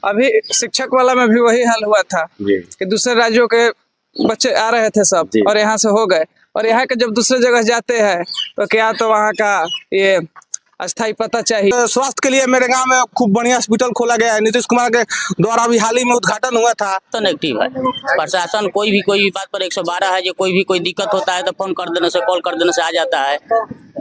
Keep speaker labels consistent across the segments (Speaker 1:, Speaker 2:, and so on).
Speaker 1: अभी शिक्षक वाला में भी वही हाल हुआ था कि दूसरे राज्यों के बच्चे आ रहे थे सब और यहाँ से हो गए, और यहाँ के जब दूसरे जगह जाते हैं तो क्या तो वहाँ का ये अस्थायी पता चाहिए।
Speaker 2: स्वास्थ्य के लिए मेरे गांव में खूब बढ़िया हॉस्पिटल खोला गया है। नीतीश कुमार के द्वारा भी हाल ही में उद्घाटन हुआ था।
Speaker 3: एक्टिव है प्रशासन, कोई भी बात पर 112 है। जो कोई दिक्कत होता है तो फोन कर देने से, कॉल कर देने से आ जाता है,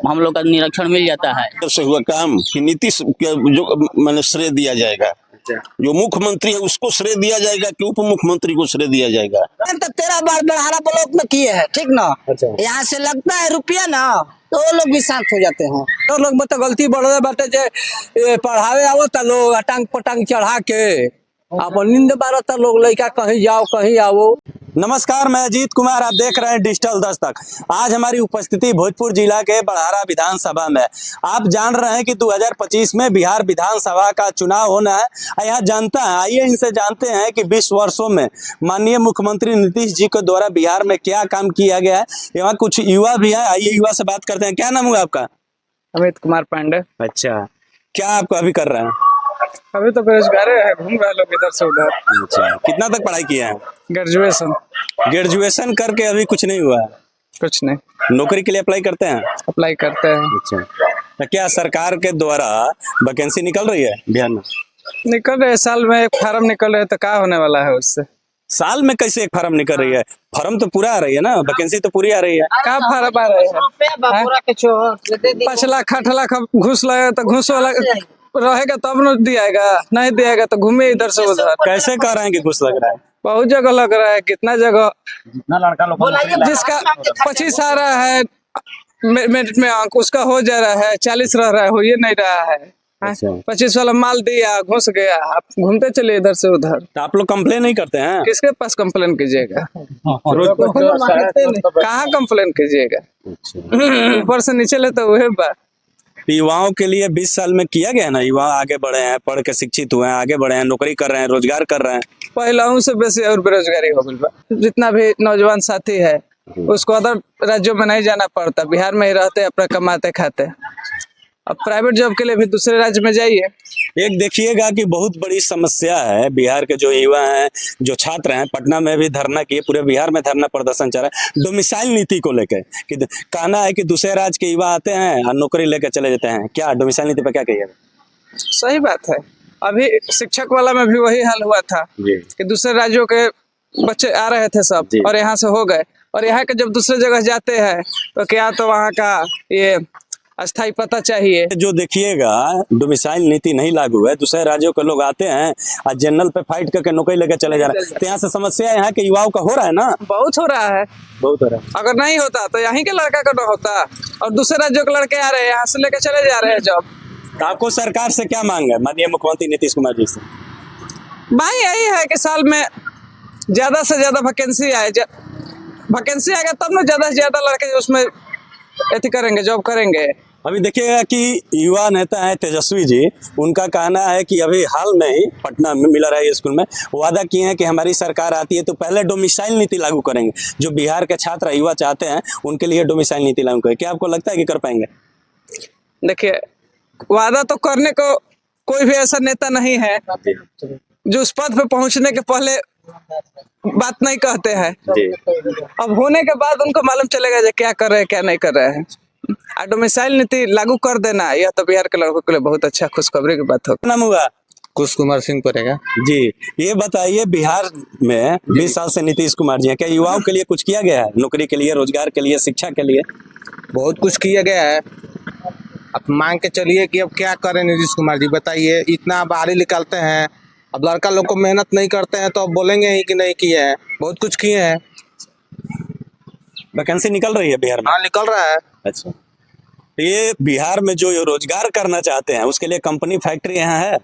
Speaker 3: हम लोग का निरीक्षण मिल जाता है।
Speaker 4: से हुआ काम कि नीतीश जो मैंने श्रेय दिया जाएगा, जो मुख्यमंत्री है उसको श्रेय दिया जाएगा कि उप मुख्यमंत्री को श्रेय दिया जाएगा।
Speaker 5: तो 13 बार बड़हारा ब्लॉक में किए हैं, ठीक ना। यहाँ से लगता है रुपया ना तो वो लोग भी शांत हो जाते हैं।
Speaker 1: तो लोग में तो गलती बढ़े बाटे जे पढ़ावे आवता लोग अटांग पटांग चढ़ा के अपन नींद बारता लोग, लड़का कहीं जाओ कहीं आओ।
Speaker 6: नमस्कार, मैं अजीत कुमार, आप देख रहे हैं डिजिटल दस्तक। आज हमारी उपस्थिति भोजपुर जिला के बड़हारा विधानसभा में। आप जान रहे हैं कि 2025 में बिहार विधानसभा का चुनाव होना है। यहाँ जनता है, आइए इनसे जानते हैं कि 20 वर्षों में माननीय मुख्यमंत्री नीतीश जी के द्वारा बिहार में क्या काम किया गया है। यहाँ कुछ युवा भी है, आइए युवा से बात करते हैं। क्या नाम हुआ आपका?
Speaker 1: अमित कुमार पांडे।
Speaker 6: अच्छा, क्या आप अभी कर रहे हैं?
Speaker 1: अभी तो बेरोजगार है, घूम रहे लोग इधर से उधर।
Speaker 6: अच्छा, कितना तक पढ़ाई किया है?
Speaker 1: ग्रेजुएशन।
Speaker 6: ग्रेजुएशन करके अभी कुछ नहीं हुआ है?
Speaker 1: कुछ नहीं।
Speaker 6: नौकरी के लिए अप्लाई करते हैं?
Speaker 1: अप्लाई करते हैं।
Speaker 6: अच्छा, तो क्या सरकार के द्वारा वैकेंसी निकल रही है बिहार में?
Speaker 1: निकल रहे, साल में एक फार्म निकल रहे, तो क्या होने वाला है उससे?
Speaker 6: साल में कैसे एक फार्म निकल रही है? फार्म तो पूरा आ रही है ना, वैकेंसी तो पूरी आ रही है।
Speaker 1: क्या फार्म आ रहे हैं? 5 लाख 8 लाख घूस लगे तो घूस वाला रहेगा तब न दियाएगा, नहीं दियाएगा तो घूमे इधर से उधर।
Speaker 6: कैसे कह रहे हैं कि घूस लग रहा है?
Speaker 1: बहुत जगह लग रहा है, कितना जगह।
Speaker 4: जितना लड़का लोग
Speaker 1: जिसका 25 आ रहा है मेरिट में अंक, उसका हो जा रहा है 40 रह रहा है, हो ये नहीं रहा है। 25 वाला माल दिया, घुस गया, आप घूमते चले इधर से उधर।
Speaker 6: तो आप लोग कंप्लेन नहीं करते हैं?
Speaker 1: किसके पास कंप्लेन कीजिएगा? कहाँ कंप्लेन कीजिएगा? ऊपर से नीचे ले तो वही बात।
Speaker 6: युवाओं के लिए 20 साल में किया गया ना, युवा आगे बढ़े हैं, पढ़ के शिक्षित हुए हैं, आगे बढ़े हैं, नौकरी कर रहे हैं, रोजगार कर रहे हैं।
Speaker 1: पहले से बेसी और बेरोजगारी हो गई। जितना भी नौजवान साथी है उसको अदर राज्यों में नहीं जाना पड़ता, बिहार में ही रहते, अपना कमाते खाते। अब प्राइवेट जॉब के लिए भी दूसरे राज्य में जाइए।
Speaker 6: एक देखिएगा कि बहुत बड़ी समस्या है बिहार के जो युवा हैं, जो छात्र हैं, पटना में भी धरना किए, पूरे बिहार में धरना प्रदर्शन चल रहा है डोमिसाइल नीति को लेकर। कि कहना है कि दूसरे राज्य के युवा आते हैं और नौकरी लेकर चले जाते हैं। क्या डोमिसाइल नीति पे क्या कहिएगा?
Speaker 1: सही बात है। अभी शिक्षक वाला में भी वही हाल हुआ था कि दूसरे राज्यों के बच्चे आ रहे थे सब और यहाँ से हो गए, और यहाँ के जब दूसरे जगह जाते हैं तो क्या तो वहाँ का ये अस्थायी पता चाहिए।
Speaker 6: जो देखिएगा डोमिसाइल नीति नहीं लागू है, दूसरे राज्यों के लोग आते हैं और जनरल पे फाइट करके नौकरी लेकर चले जा रहे हैं। तो यहाँ से समस्या यहाँ के युवाओं का हो रहा है ना,
Speaker 1: बहुत हो रहा है,
Speaker 6: बहुत हो रहा है।
Speaker 1: अगर नहीं होता तो यहीं के लड़का का न होता, और दूसरे राज्यों के लड़के आ रहे हैं, यहाँ से लेकर चले जा रहे हैं जॉब।
Speaker 6: तो आपको सरकार से क्या मांग है माननीय मुख्यमंत्री नीतीश कुमार जी से?
Speaker 1: भाई यही है कि साल में ज्यादा से ज्यादा वैकेंसी आए, वैकेंसी आएगा तब ना ज्यादा से ज्यादा लड़के उसमें एथी करेंगे, जॉब करेंगे।
Speaker 6: अभी देखिएगा कि युवा नेता है तेजस्वी जी, उनका कहना है कि अभी हाल में ही पटना में मिला रहा है स्कूल में वादा किए हैं कि हमारी सरकार आती है तो पहले डोमिसाइल नीति लागू करेंगे। जो बिहार के छात्र युवा चाहते हैं उनके लिए डोमिसाइल नीति लागू करेंगे। क्या आपको लगता है कि कर पाएंगे?
Speaker 1: देखिए, वादा तो करने को कोई भी ऐसा नेता नहीं है जो उस पद पे पहुंचने के पहले बात नहीं कहते हैं। अब होने के बाद उनको मालूम चलेगा जो क्या कर रहे हैं क्या नहीं कर रहे हैं। डोमिसाइल नीति लागू कर देना, यह तो बिहार के लड़कों के लिए बहुत अच्छा खुशखबरी की बात होगी।
Speaker 6: नाम हुआ
Speaker 2: कुश कुमार सिंह पड़ेगा
Speaker 6: जी। ये बताइए, बिहार में 20 साल से नीतीश कुमार जी हैं, क्या युवाओं के लिए कुछ किया गया है? नौकरी के लिए, रोजगार के लिए, शिक्षा के लिए?
Speaker 2: बहुत कुछ किया गया है। अब मांग के चलिए कि अब क्या करें नीतीश कुमार जी, बताइए। इतना बाहरी निकालते हैं, अब लड़का लोग को मेहनत नहीं करते हैं तो अब बोलेंगे ही कि नहीं किए हैं। बहुत कुछ किए हैं।
Speaker 6: वैकेंसी निकल रही है बिहार में?
Speaker 2: हाँ, निकल रहा है।
Speaker 6: अच्छा, तो ये बिहार में जो रोजगार करना चाहते हैं उसके लिए कंपनी फैक्ट्री यहाँ है?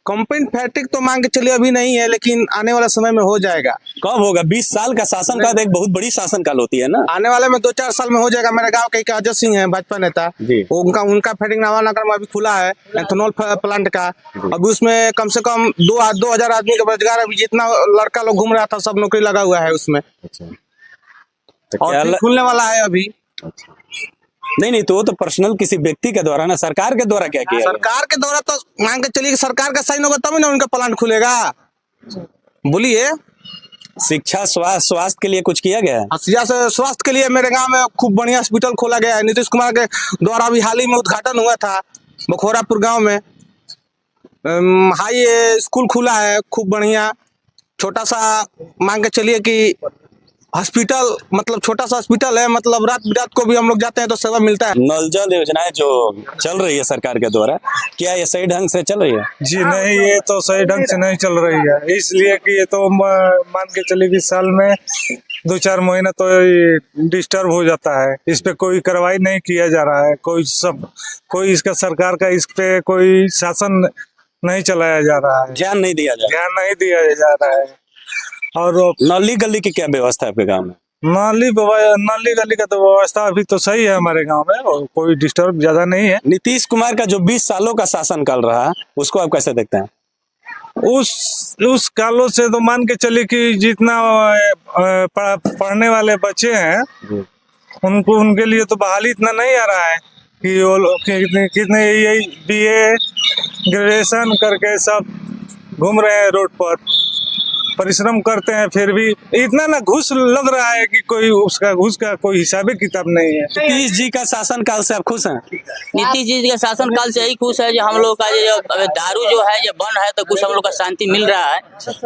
Speaker 2: कंपनी फैक्ट्री तो मांग के चलिए अभी नहीं है, लेकिन आने वाला समय में हो जाएगा।
Speaker 6: कब होगा? 20 साल का शासन काल एक बहुत बड़ी शासन काल होती है ना।
Speaker 2: आने वाले में 2-4 साल में हो जाएगा। मेरे गांव के एक अजय सिंह है, भाजपा नेता, उनका फैक्ट्री नवानगर में अभी खुला है, एथेनॉल प्लांट का। अभी उसमें कम से कम 2000 आदमी का रोजगार, अभी जितना लड़का लोग घूम रहा था सब नौकरी लगा हुआ है उसमें। और खुलने वाला है अभी।
Speaker 6: नहीं नहीं, तो वो तो पर्सनल किसी व्यक्ति के द्वारा ना, सरकार के द्वारा क्या किया गया?
Speaker 2: सरकार के द्वारा तो मान के चलिए कि सरकार का साइन होगा तभी ना उनका प्लांट खुलेगा। बोलिए।
Speaker 6: शिक्षा, स्वास्थ्य के लिए कुछ किया गया है?
Speaker 2: स्वास्थ्य के लिए मेरे गांव में खूब बढ़िया हॉस्पिटल खोला गया है। नीतीश कुमार के द्वारा अभी हाल ही में उद्घाटन हुआ था बखोरापुर गांव में। हाई स्कूल खुला है खूब बढ़िया। छोटा सा मान के चलिए कि हॉस्पिटल, मतलब छोटा सा हॉस्पिटल है, मतलब रात बिरात को भी हम लोग जाते हैं तो सेवा मिलता है।
Speaker 6: नल जल योजनाएं जो चल रही है सरकार के द्वारा, क्या ये सही ढंग से चल रही है?
Speaker 7: जी नहीं, ये तो सही ढंग से नहीं चल रही है, इसलिए कि ये तो मान के चलिए कि साल में 2-4 महीना तो डिस्टर्ब हो जाता है। इस पे कोई कार्रवाई नहीं किया जा रहा है, कोई इसका सरकार का इस पे कोई शासन नहीं चलाया जा रहा है,
Speaker 6: ध्यान नहीं दिया जाए,
Speaker 7: ध्यान नहीं दिया जा रहा है। और
Speaker 6: नाली गली की क्या व्यवस्था है आपके गाँव में?
Speaker 7: नाली गली का तो व्यवस्था अभी तो सही है हमारे गांव में, और कोई डिस्टर्ब ज्यादा नहीं है।
Speaker 6: नीतीश कुमार का जो 20 सालों का शासन काल रहा, उसको आप कैसे देखते हैं?
Speaker 7: उस कालों से तो मान के चलिए कि जितना पढ़ने वाले बच्चे हैं उनके लिए तो बहाली इतना नहीं आ रहा है कि वो लोग कितने यही BA ग्रेजुएशन करके सब घूम रहे हैं रोड पर, परिश्रम करते हैं, फिर भी इतना ना घूस लग रहा है कि कोई उसका घूस का कोई हिसाब किताब नहीं है।
Speaker 6: नीतीश जी का शासन काल से आप खुश हैं?
Speaker 3: नीतीश जी के शासन काल से यही खुश है जो हम लोग का जो दारू जो है, जो बंद है तो कुछ हम लोग का शांति मिल रहा है।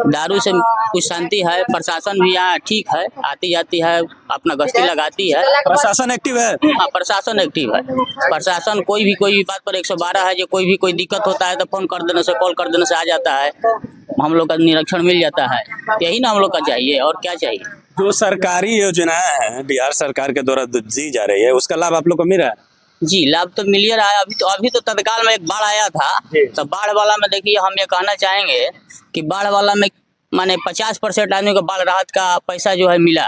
Speaker 3: दारू से कुछ शांति है। प्रशासन भी यहाँ ठीक है, आती जाती है, अपना गश्ती लगाती है।
Speaker 6: प्रशासन एक्टिव है?
Speaker 3: हाँ, प्रशासन एक्टिव है। प्रशासन कोई भी बात पर 112 है, जो कोई दिक्कत होता है तो फोन कर देने से, कॉल कर देने से आ जाता है, हम लोग का निरीक्षण मिल जाता है। यही ना हम लोग का चाहिए, और क्या चाहिए।
Speaker 6: जो सरकारी योजनाएं हैं बिहार सरकार के द्वारा दी जा रही है, उसका लाभ आप लोग को मिल रहा है?
Speaker 3: जी, लाभ तो मिल रहा है। अभी तो तत्काल में एक बाढ़ आया था, तो बाढ़ वाला में देखिए हम ये कहना चाहेंगे कि बाढ़ वाला में माने 50% आदमी को बाढ़ राहत का पैसा जो है मिला।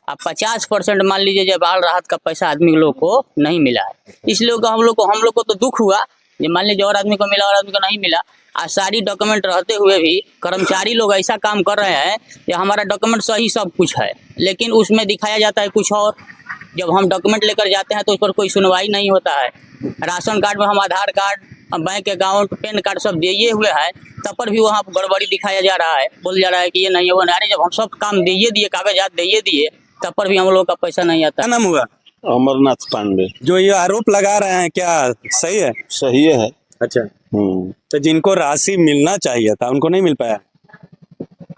Speaker 3: अब 50% मान लीजिए जब बाढ़ राहत का पैसा आदमी लोग को नहीं मिला है, इसलिए हम लोग को तो दुख हुआ। ये मान लीजिए और आदमी को मिला और आदमी को नहीं मिला। आज सारी डॉक्यूमेंट रहते हुए भी कर्मचारी लोग ऐसा काम कर रहे हैं कि हमारा डॉक्यूमेंट सही सब कुछ है, लेकिन उसमें दिखाया जाता है कुछ और। जब हम डॉक्यूमेंट लेकर जाते हैं तो उस पर कोई सुनवाई नहीं होता है। राशन कार्ड में हम Aadhaar card, bank account, PAN card सब दिए हुए हैं, तब पर भी वहाँ गड़बड़ी दिखाया जा रहा है। बोल जा रहा है कि ये नहीं है, वो नहीं। अरे जब हम सब काम दिए, कागजात दिए, तब पर भी हम लोग का पैसा नहीं आता।
Speaker 6: क्या नाम हुआ?
Speaker 4: अमरनाथ पांडे।
Speaker 6: जो ये आरोप लगा रहे हैं, क्या सही है?
Speaker 4: सही है।
Speaker 6: अच्छा। तो जिनको राशि मिलना चाहिए था उनको नहीं मिल पाया?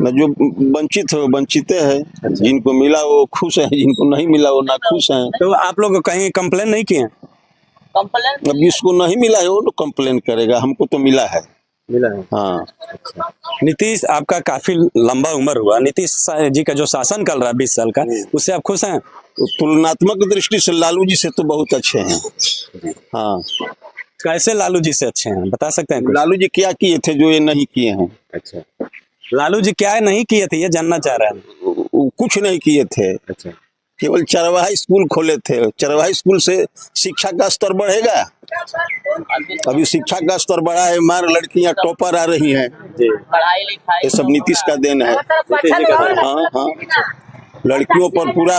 Speaker 4: न जो वंचित है वो वंचित है। जिनको मिला वो खुश है, जिनको नहीं मिला वो ना खुश है।
Speaker 6: तो आप लोग कहीं कंप्लेन नहीं किए?
Speaker 3: कंप्लेन
Speaker 4: अब जिसको नहीं मिला है वो तो कंप्लेन करेगा, हमको तो मिला है। हाँ।
Speaker 6: नीतीश, आपका काफी लंबा उम्र हुआ, नीतीश जी का जो शासन चल रहा है 20 साल का, उससे आप खुश हैं?
Speaker 4: तो तुलनात्मक दृष्टि से लालू जी से तो बहुत अच्छे हैं। हाँ।
Speaker 6: कैसे लालू जी से अच्छे हैं, बता सकते हैं कुछ?
Speaker 4: लालू जी क्या किए थे जो ये नहीं किए हैं?
Speaker 6: अच्छा, लालू जी क्या नहीं किए थे ये जानना चाह रहे हैं?
Speaker 4: वो कुछ नहीं किए थे। अच्छा। केवल चरवाहा स्कूल खोले थे। चरवाहा स्कूल से शिक्षा का स्तर बढ़ेगा? अभी शिक्षा का स्तर बढ़ा है, मार लड़कियां टॉपर आ रही हैं।
Speaker 3: पढ़ाई लिखाई
Speaker 4: ये सब नीतीश का देन है। हाँ हाँ, लड़कियों पर पूरा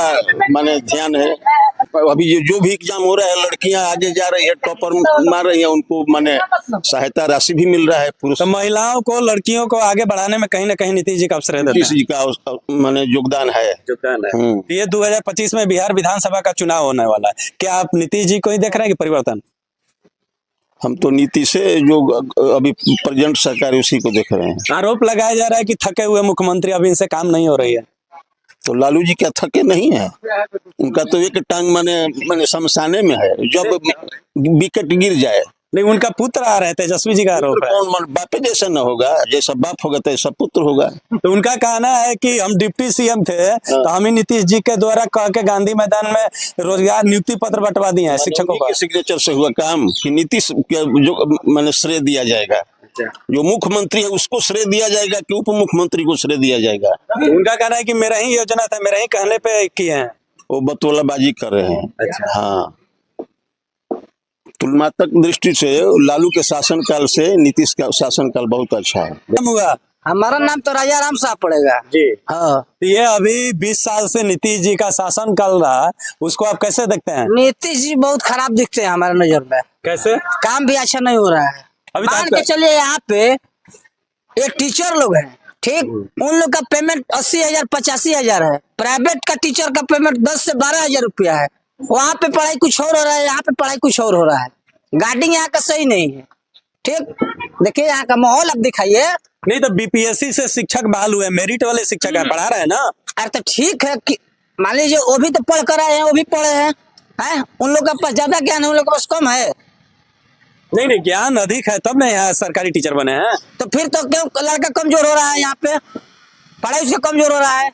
Speaker 4: माने ध्यान है। अभी ये जो भी एग्जाम हो रहा है, लड़कियां आगे जा रही है, टॉपर मार रही है, उनको माने सहायता राशि भी मिल रहा है। पुरुष
Speaker 6: तो महिलाओं को, लड़कियों को आगे बढ़ाने में कहीं ना कहीं नीतीश जी का अवसर
Speaker 4: नीतीश जी का माने योगदान है।
Speaker 6: ये 2025 में बिहार विधानसभा का चुनाव होने वाला है, क्या आप नीतीश जी को ही देख रहे हैं कि परिवर्तन?
Speaker 4: हम तो नीति से जो अभी प्रेजेंट सरकार है उसी को देख रहे हैं।
Speaker 6: आरोप लगाया जा रहा है कि थके हुए मुख्यमंत्री, अभी इनसे काम नहीं हो रही है।
Speaker 4: तो लालू जी क्या थके नहीं है? उनका तो एक टांग माने शमशाने में है, जब विकेट गिर जाए।
Speaker 6: नहीं, उनका पुत्र आ रहे थे, तेजस्वी जी का आरोप है।
Speaker 4: कौन बापे जैसा न होगा? जैसा बाप होगा तैसा पुत्र होगा।
Speaker 6: तो उनका कहना है कि हम डिप्टी CM थे तो हम ही नीतीश जी के द्वारा कह के गांधी मैदान में रोजगार नियुक्ति पत्र बंटवा दिए हैं शिक्षकों को।
Speaker 4: सिग्नेचर से हुआ काम कि नीतीश जो माने श्रेय दिया जाएगा? जो मुख्यमंत्री है उसको श्रेय दिया जाएगा कि उप मुख्यमंत्री को श्रेय दिया जाएगा?
Speaker 6: उनका कहना है कि मेरा ही योजना था, मेरा ही कहने पे किए हैं।
Speaker 4: वो बतौलाबाजी कर रहे हैं। हाँ, तुलनात्मक दृष्टि से लालू के शासनकाल से नीतीश का शासनकाल बहुत अच्छा है।
Speaker 6: हुआ
Speaker 5: हमारा नाम तो राजा राम साहब पड़ेगा
Speaker 6: जी।
Speaker 5: हाँ।
Speaker 6: तो ये अभी 20 साल से नीतीश जी का शासन चल रहा है, उसको आप कैसे देखते हैं?
Speaker 5: नीतीश जी बहुत खराब दिखते हैं हमारे नजर में,
Speaker 6: कैसे?
Speaker 5: काम भी अच्छा नहीं हो रहा है।
Speaker 6: अभी तो
Speaker 5: मान
Speaker 6: आपका-
Speaker 5: के चलिए यहाँ पे एक टीचर लोग हैं, ठीक, उन लोग का पेमेंट 80,000 85,000 है। प्राइवेट का टीचर का पेमेंट 10 से 12,000 रुपया है। वहाँ पे पढ़ाई कुछ और हो रहा है, यहाँ पे पढ़ाई कुछ और हो रहा है। गार्डिंग यहाँ का सही नहीं है, ठीक। देखिए यहाँ का माहौल आप दिखाइए।
Speaker 6: नहीं तो बीपीएससी से शिक्षक बहाल हुए, मेरिट वाले शिक्षक है, पढ़ा रहे हैं ना।
Speaker 5: अरे तो ठीक है कि मान लीजिए वो भी तो पढ़ कर आए हैं, वो भी पढ़े हैं, उन लोग का पास ज्यादा ज्ञान है, उन लोग के पास कम है।
Speaker 6: नहीं ज्ञान अधिक है तब ना यहाँ सरकारी टीचर बने हैं।
Speaker 5: तो फिर तो क्यों लड़का कमजोर हो रहा है, यहाँ पे पढ़ाई उसका कमजोर हो रहा है।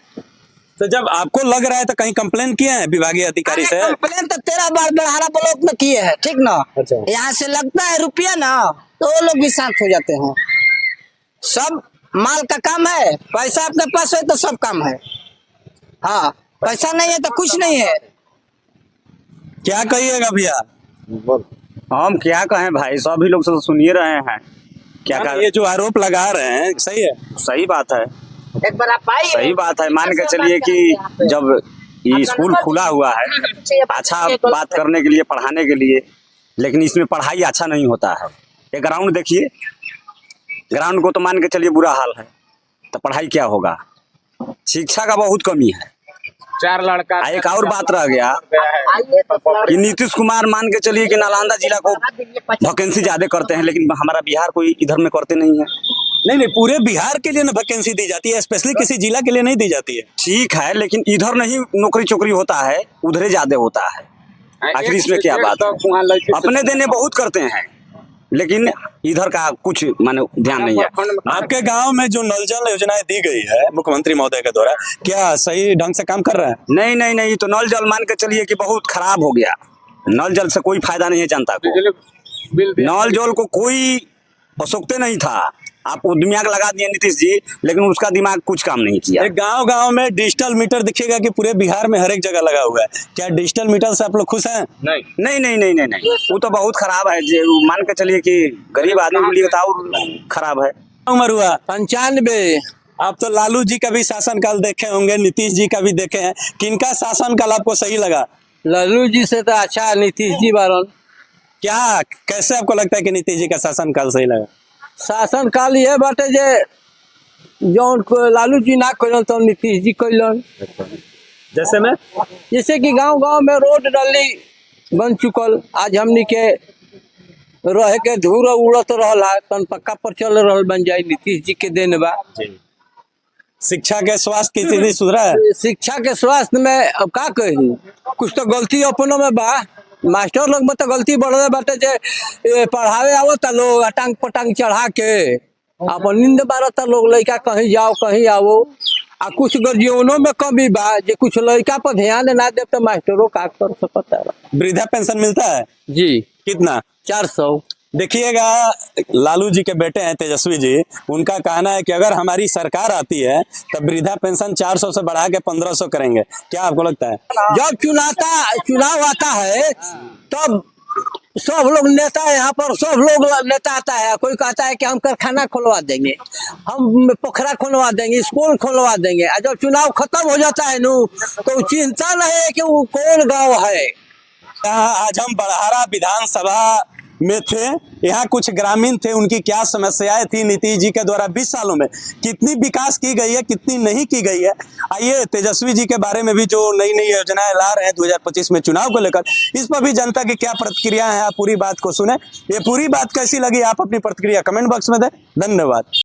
Speaker 6: तो जब आपको लग रहा है तो कहीं कंप्लेन किए हैं विभागीय अधिकारी से?
Speaker 5: कंप्लेन तो 13 बार बड़हारा ब्लॉक में किए हैं, ठीक ना।
Speaker 6: अच्छा।
Speaker 5: यहाँ से लगता है रुपया ना, तो वो लोग भी शांत हो जाते हैं। सब माल का काम है, पैसा आपके पास है तो सब काम है। हाँ, पैसा नहीं है तो कुछ नहीं है।
Speaker 6: क्या कहिएगा भैया?
Speaker 3: हम क्या कहें भाई, सभी लोग तो सुनिए रहे हैं। क्या
Speaker 6: हाँ,
Speaker 3: कहें?
Speaker 6: ये जो आरोप लगा रहे हैं सही है?
Speaker 3: सही बात है,
Speaker 5: एक बार आप आइए।
Speaker 3: सही बात है। मान के चलिए कि जब ये स्कूल खुला हुआ है अच्छा बात करने के लिए, पढ़ाने के लिए, लेकिन इसमें पढ़ाई अच्छा नहीं होता है। ये ग्राउंड देखिए, ग्राउंड को तो मान के चलिए बुरा हाल है, तो पढ़ाई क्या होगा? शिक्षा का बहुत कमी है।
Speaker 2: 4 लड़का
Speaker 3: एक और बात रह गया कि नीतीश कुमार मान के चलिए कि नालंदा जिला को वैकेंसी ज्यादा करते हैं, लेकिन हमारा बिहार कोई इधर में करते नहीं है।
Speaker 6: नहीं पूरे बिहार के लिए ना वैकेंसी दी जाती है, स्पेशली किसी जिला के लिए नहीं दी जाती है।
Speaker 3: ठीक है, लेकिन इधर नहीं नौकरी चोकरी होता है, उधरे ज्यादा होता है। आखिर इसमें क्या बात है? अपने देने बहुत करते हैं, लेकिन इधर का कुछ माने ध्यान नहीं है।
Speaker 6: आपके गांव में जो नल जल योजनाएं दी गई है मुख्यमंत्री महोदय के द्वारा, क्या सही ढंग से काम कर रहे हैं?
Speaker 3: नहीं, तो नल जल मान के चलिए कि बहुत खराब हो गया। नल जल से कोई फायदा नहीं है जनता को। नल जल को कोई आवश्यकता नहीं था। आप दिमाग लगा दिए नीतीश जी, लेकिन उसका दिमाग कुछ काम नहीं किया।
Speaker 6: गांव गांव में डिजिटल मीटर दिखेगा कि पूरे बिहार में हर एक जगह लगा हुआ है। क्या डिजिटल मीटर से आप लोग खुश हैं?
Speaker 3: नहीं, वो तो बहुत खराब है। जो मान के चलिए कि गरीब आदमी के लिए तो और खराब है।
Speaker 6: उम्र हुआ
Speaker 1: 95।
Speaker 6: आप तो लालू जी का भी शासनकाल देखे होंगे, नीतीश जी का भी देखे हैं, किनका शासनकाल आपको सही लगा?
Speaker 1: लालू जी से तो अच्छा नीतीश जी बारन।
Speaker 6: क्या कैसे आपको लगता है कि नीतीश जी का शासनकाल सही लगा?
Speaker 1: शासन काल ये बाटे जे जौन को लालू जी ना कैलन तो नीतीश जी कैलन।
Speaker 6: जैसे में
Speaker 1: जैसे कि गांव गांव में रोड नाली बन चुकल, आज हमनी के रहे के धूर उड़त रहला तन पक्का पर चल रहल बन जाए, नीतीश जी के देन बा।
Speaker 6: शिक्षा के स्वास्थ्य की स्थिति सुधरा है?
Speaker 1: शिक्षा के स्वास्थ्य में अब का कही, कुछ तो गलती अपनों में बा। मास्टर लोग में तो गलती बढ़े बाटे जे पढ़ावे आवता लोग अटांग पटांग चढ़ा के अपन नींद मारता लोग, लड़का कहीं जाओ कहीं आओ। आ कुछ गर्जियनों में कमी बा, जे कुछ लड़का पर ध्यान ना दे तो मास्टरों का कर सकता है।
Speaker 6: वृद्धा पेंशन मिलता है
Speaker 1: जी
Speaker 6: कितना?
Speaker 1: 400।
Speaker 6: देखिएगा, लालू जी के बेटे हैं तेजस्वी जी, उनका कहना है कि अगर हमारी सरकार आती है तो वृद्धा पेंशन 400 से बढ़ा के 1500 करेंगे। क्या आपको लगता है?
Speaker 1: जब चुनाव आता है तब सब लोग नेता है, यहाँ पर सब लोग नेता आता है। कोई कहता है कि हम कारखाना खुलवा देंगे, हम पोखरा खुलवा देंगे, स्कूल खुलवा देंगे। और जब चुनाव खत्म हो जाता है नु तो चिंता नहीं है कि वो कौन गांव है।
Speaker 6: आज हम बड़हारा विधानसभा में थे, यहाँ कुछ ग्रामीण थे, उनकी क्या समस्याएं थी नीतीश जी के द्वारा 20 सालों में, कितनी विकास की गई है, कितनी नहीं की गई है। आइए तेजस्वी जी के बारे में भी जो नई नई योजनाएं ला रहे हैं 2025 में चुनाव को लेकर, इस पर भी जनता की क्या प्रतिक्रिया है, आप पूरी बात को सुने। ये पूरी बात कैसी लगी, आप अपनी प्रतिक्रिया कमेंट बॉक्स में दें। धन्यवाद।